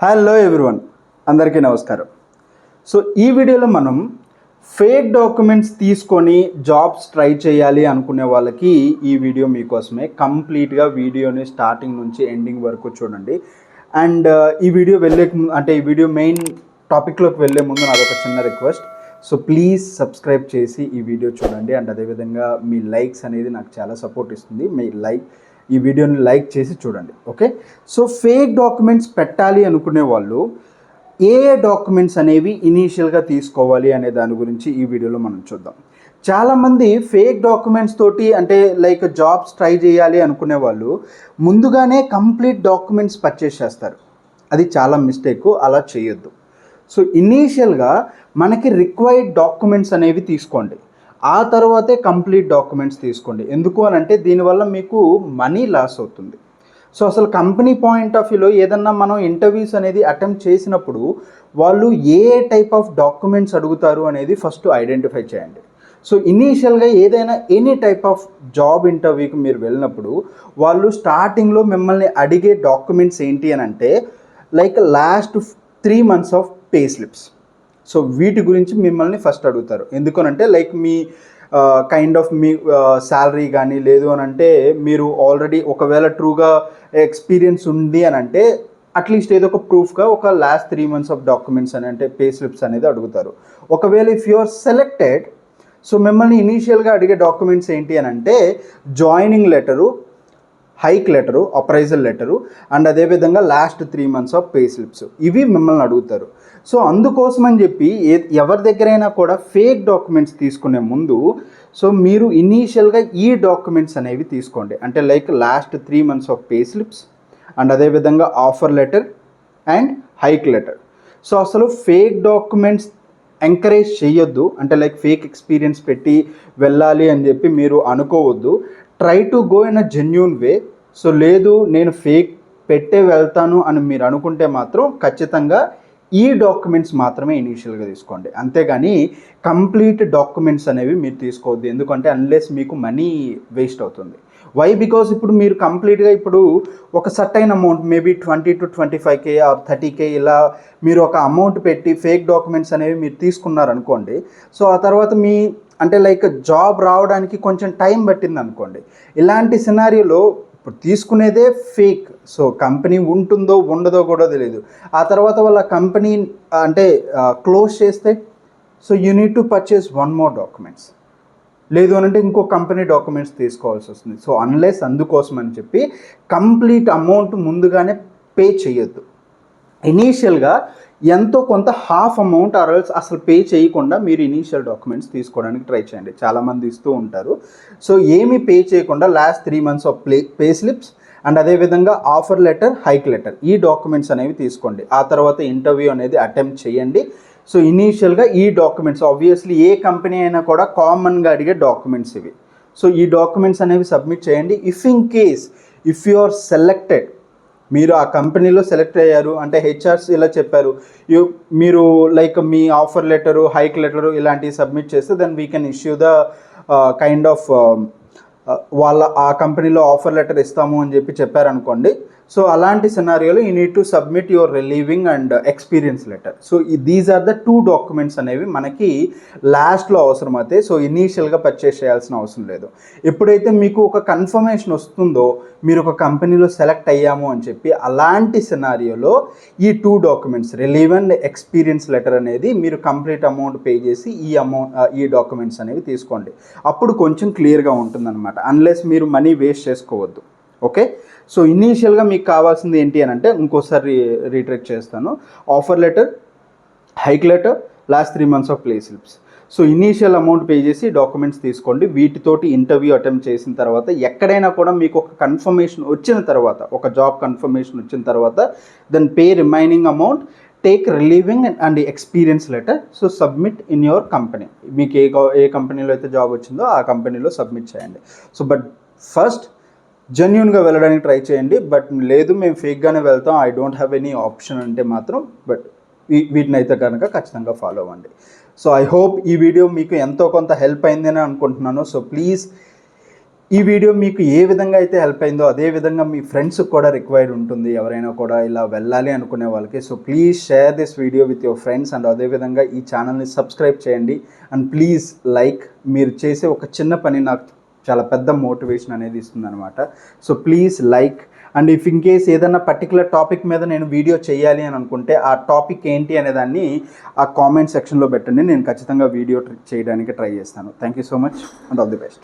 Hello everyone, అందరికీ నమస్కారం. So ఈ వీడియోలో మనం ఫేక్ డాక్యుమెంట్స్ తీసుకొని జాబ్స్ ట్రై చేయాలి అనుకునే వాళ్ళకి ఈ వీడియో మీకోసమే. కంప్లీట్గా వీడియోని స్టార్టింగ్ నుంచి ఎండింగ్ వరకు చూడండి. అండ్ ఈ వీడియో ఈ వీడియో మెయిన్ టాపిక్లోకి వెళ్ళే ముందు నాదొక చిన్న రిక్వెస్ట్. సో ప్లీజ్ సబ్స్క్రైబ్ చేసి ఈ వీడియో చూడండి. అండ్ అదేవిధంగా మీ లైక్స్ అనేది నాకు చాలా సపోర్ట్ ఇస్తుంది. ఈ వీడియోని లైక్ చేసి చూడండి. ఓకే, సో ఫేక్ డాక్యుమెంట్స్ పెట్టాలి అనుకునే వాళ్ళు ఏ డాక్యుమెంట్స్ అనేవి ఇనీషియల్గా తీసుకోవాలి అనే దాని గురించి ఈ వీడియోలో మనం చూద్దాం. చాలామంది ఫేక్ డాక్యుమెంట్స్ తోటి లైక్ జాబ్స్ ట్రై చేయాలి అనుకునే వాళ్ళు ముందుగానే కంప్లీట్ డాక్యుమెంట్స్ పర్చేస్ చేస్తారు. అది చాలా మిస్టేక్, అలా చేయొద్దు. సో ఇనీషియల్గా మనకి రిక్వైర్డ్ డాక్యుమెంట్స్ అనేవి తీసుకోండి, ఆ తర్వాతే కంప్లీట్ డాక్యుమెంట్స్ తీసుకోండి. ఎందుకు అని అంటే దీనివల్ల మీకు మనీ లాస్ అవుతుంది. సో అసలు కంపెనీ పాయింట్ ఆఫ్ వ్యూలో ఏదన్నా మనం ఇంటర్వ్యూస్ అనేది అటెంప్ట్ చేసినప్పుడు వాళ్ళు ఏ టైప్ ఆఫ్ డాక్యుమెంట్స్ అడుగుతారు అనేది ఫస్ట్ ఐడెంటిఫై చేయండి. సో ఇనీషియల్గా ఏదైనా ఎనీ టైప్ ఆఫ్ జాబ్ ఇంటర్వ్యూకి మీరు వెళ్ళినప్పుడు వాళ్ళు స్టార్టింగ్లో మిమ్మల్ని అడిగే డాక్యుమెంట్స్ ఏంటి అని అంటే like last 3 months of pay slips. So వీటి గురించి మిమ్మల్ని ఫస్ట్ అడుగుతారు. ఎందుకనంటే like me kind of me salary కానీ లేదు అని అంటే మీరు ఆల్రెడీ ఒకవేళ ట్రూగా ఎక్స్పీరియన్స్ ఉంది అని అంటే అట్లీస్ట్ ఏదో ఒక ప్రూఫ్గా ఒక లాస్ట్ 3 months ఆఫ్ డాక్యుమెంట్స్ అని అంటే పే స్లిప్స్ అనేది అడుగుతారు. ఒకవేళ if you are selected, so మిమ్మల్ని ఇనీషియల్గా అడిగే డాక్యుమెంట్స్ ఏంటి అని అంటే joining letter, hike letter, appraisal letter and అదేవిధంగా last 3 months of pay slips, ఇవి మిమ్మల్ని అడుగుతారు. సో అందుకోసం అని చెప్పి ఎవరి దగ్గరైనా కూడా ఫేక్ డాక్యుమెంట్స్ తీసుకునే ముందు సో మీరు ఇనీషియల్గా ఈ డాక్యుమెంట్స్ అనేవి తీసుకోండి. అంటే like last 3 months of pay slips and అదేవిధంగా offer letter and hike letter. So అసలు ఫేక్ డాక్యుమెంట్స్ ఎంకరేజ్ చేయొద్దు. అంటే లైక్ ఫేక్ ఎక్స్పీరియన్స్ పెట్టి వెళ్ళాలి అని చెప్పి మీరు అనుకోవద్దు. Try to go in a genuine way. So లేదు నేను ఫేక్ పెట్టే వెళ్తాను అని మీరు అనుకుంటే మాత్రం ఖచ్చితంగా ఈ డాక్యుమెంట్స్ మాత్రమే ఇనీషియల్గా తీసుకోండి. అంతేగాని కంప్లీట్ డాక్యుమెంట్స్ అనేవి మీరు తీసుకోవద్దు. ఎందుకంటే అన్లెస్ మీకు మనీ వేస్ట్ అవుతుంది. వై? బికాస్ ఇప్పుడు మీరు కంప్లీట్గా ఇప్పుడు ఒక certain amount maybe 20 to 25K or 30K ఇలా మీరు ఒక అమౌంట్ పెట్టి ఫేక్ డాక్యుమెంట్స్ అనేవి మీరు తీసుకున్నారనుకోండి. సో ఆ తర్వాత మీ లైక్ జాబ్ రావడానికి కొంచెం టైం పట్టింది అనుకోండి. ఇలాంటి సినారియోలో ఇప్పుడు తీసుకునేదే ఫేక్. సో కంపెనీ ఉంటుందో ఉండదో కూడా తెలియదు. ఆ తర్వాత వాళ్ళ కంపెనీ క్లోజ్ చేస్తే so you need to purchase 1 more documents. లేదు అని అంటే ఇంకో కంపెనీ డాక్యుమెంట్స్ తీసుకోవాల్సి వస్తుంది. సో అన్లెస్ అందుకోసం అని చెప్పి కంప్లీట్ అమౌంట్ ముందుగానే పే చేయొద్దు. ఇనీషియల్గా ఎంతో కొంత హాఫ్ అమౌంట్ అసలు పే చేయకుండా మీరు ఇనీషియల్ డాక్యుమెంట్స్ తీసుకోవడానికి ట్రై చేయండి. చాలామంది ఇస్తూ ఉంటారు. సో ఏమీ పే చేయకుండా last 3 months of pay slips and అదేవిధంగా ఆఫర్ లెటర్, హైక్ లెటర్, ఈ డాక్యుమెంట్స్ అనేవి తీసుకోండి. ఆ తర్వాత ఇంటర్వ్యూ అనేది అటెంప్ట్ చేయండి. సో ఇనీషియల్గా ఈ డాక్యుమెంట్స్ ఆబ్వియస్లీ ఏ కంపెనీ అయినా కూడా కామన్గా అడిగే డాక్యుమెంట్స్ ఇవి. సో ఈ డాక్యుమెంట్స్ అనేవి సబ్మిట్ చేయండి. ఇఫ్ యు ఆర్ సెలెక్టెడ్, మీరు ఆ కంపెనీలో సెలెక్ట్ అయ్యారు అంటే హెచ్ఆర్స్ ఇలా చెప్పారు, మీరు లైక్ మీ ఆఫర్ లెటరు, హైక్ లెటరు ఇలాంటివి సబ్మిట్ చేస్తే then we can issue the kind of వాళ్ళ ఆ కంపెనీలో ఆఫర్ లెటర్ ఇస్తాము అని చెప్పి చెప్పారనుకోండి. సో అలాంటి సినారియోలో you need to submit your relieving and experience letter. So these are the 2 documents అనేవి మనకి లాస్ట్లో అవసరం అవుతాయి. సో ఇనీషియల్గా పర్చేస్ చేయాల్సిన అవసరం లేదు. ఎప్పుడైతే మీకు ఒక కన్ఫర్మేషన్ వస్తుందో మీరు ఒక కంపెనీలో సెలెక్ట్ అయ్యాము అని చెప్పి, అలాంటి సినారియోలో ఈ 2 documents relieve and experience letter అనేది మీరు కంప్లీట్ అమౌంట్ పే చేసి ఈ డాక్యుమెంట్స్ అనేవి తీసుకోండి. అప్పుడు కొంచెం క్లియర్గా ఉంటుందన్నమాట. అన్లెస్ మీరు మనీ వేస్ట్ చేసుకోవద్దు. ఓకే, సో ఇనీషియల్గా మీకు కావాల్సింది ఏంటి అని అంటే ఇంకోసారి రీట్రెక్ చేస్తాను. Offer letter, hike letter, last 3 months of pay slips. So initial amount pay చేసి డాక్యుమెంట్స్ తీసుకోండి. వీటితోటి ఇంటర్వ్యూ అటెంప్ట్ చేసిన తర్వాత ఎక్కడైనా కూడా మీకు ఒక కన్ఫర్మేషన్ వచ్చిన తర్వాత, ఒక జాబ్ కన్ఫర్మేషన్ వచ్చిన తర్వాత then pay remaining amount, take relieving and experience letter. So submit in your company. మీకు ఏ కంపెనీలో అయితే జాబ్ వచ్చిందో ఆ కంపెనీలో సబ్మిట్ చేయండి. సో బట్ ఫస్ట్ జెన్యూన్గా వెళ్ళడానికి ట్రై చేయండి. బట్ లేదు మేము ఫేక్గానే వెళ్తాం, I don't have any option అంటే మాత్రం వీటిని అయితే కనుక ఖచ్చితంగా ఫాలో అవ్వండి. సో ఐ హోప్ ఈ వీడియో మీకు ఎంతో కొంత హెల్ప్ అయిందని అనుకుంటున్నాను. సో ప్లీజ్ ఈ వీడియో మీకు ఏ విధంగా అయితే హెల్ప్ అయిందో అదే విధంగా మీ ఫ్రెండ్స్కి కూడా రిక్వైర్డ్ ఉంటుంది, ఎవరైనా కూడా ఇలా వెళ్ళాలి అనుకునే వాళ్ళకి. So please share this video with your friends and అదేవిధంగా ఈ ఛానల్ని సబ్స్క్రైబ్ చేయండి అండ్ ప్లీజ్ లైక్. మీరు చేసే ఒక చిన్న పని నాకు చాలా పెద్ద మోటివేషన్ అనేది ఇస్తుంది అనమాట. So please like. And if in case ఏదైనా పర్టికులర్ టాపిక్ మీద నేను వీడియో చేయాలి అని అనుకుంటే ఆ టాపిక్ ఏంటి అనే దాన్ని ఆ కామెంట్ సెక్షన్లో పెట్టండి, నేను ఖచ్చితంగా వీడియో చేయడానికి ట్రై చేస్తాను. Thank you so much and all the best.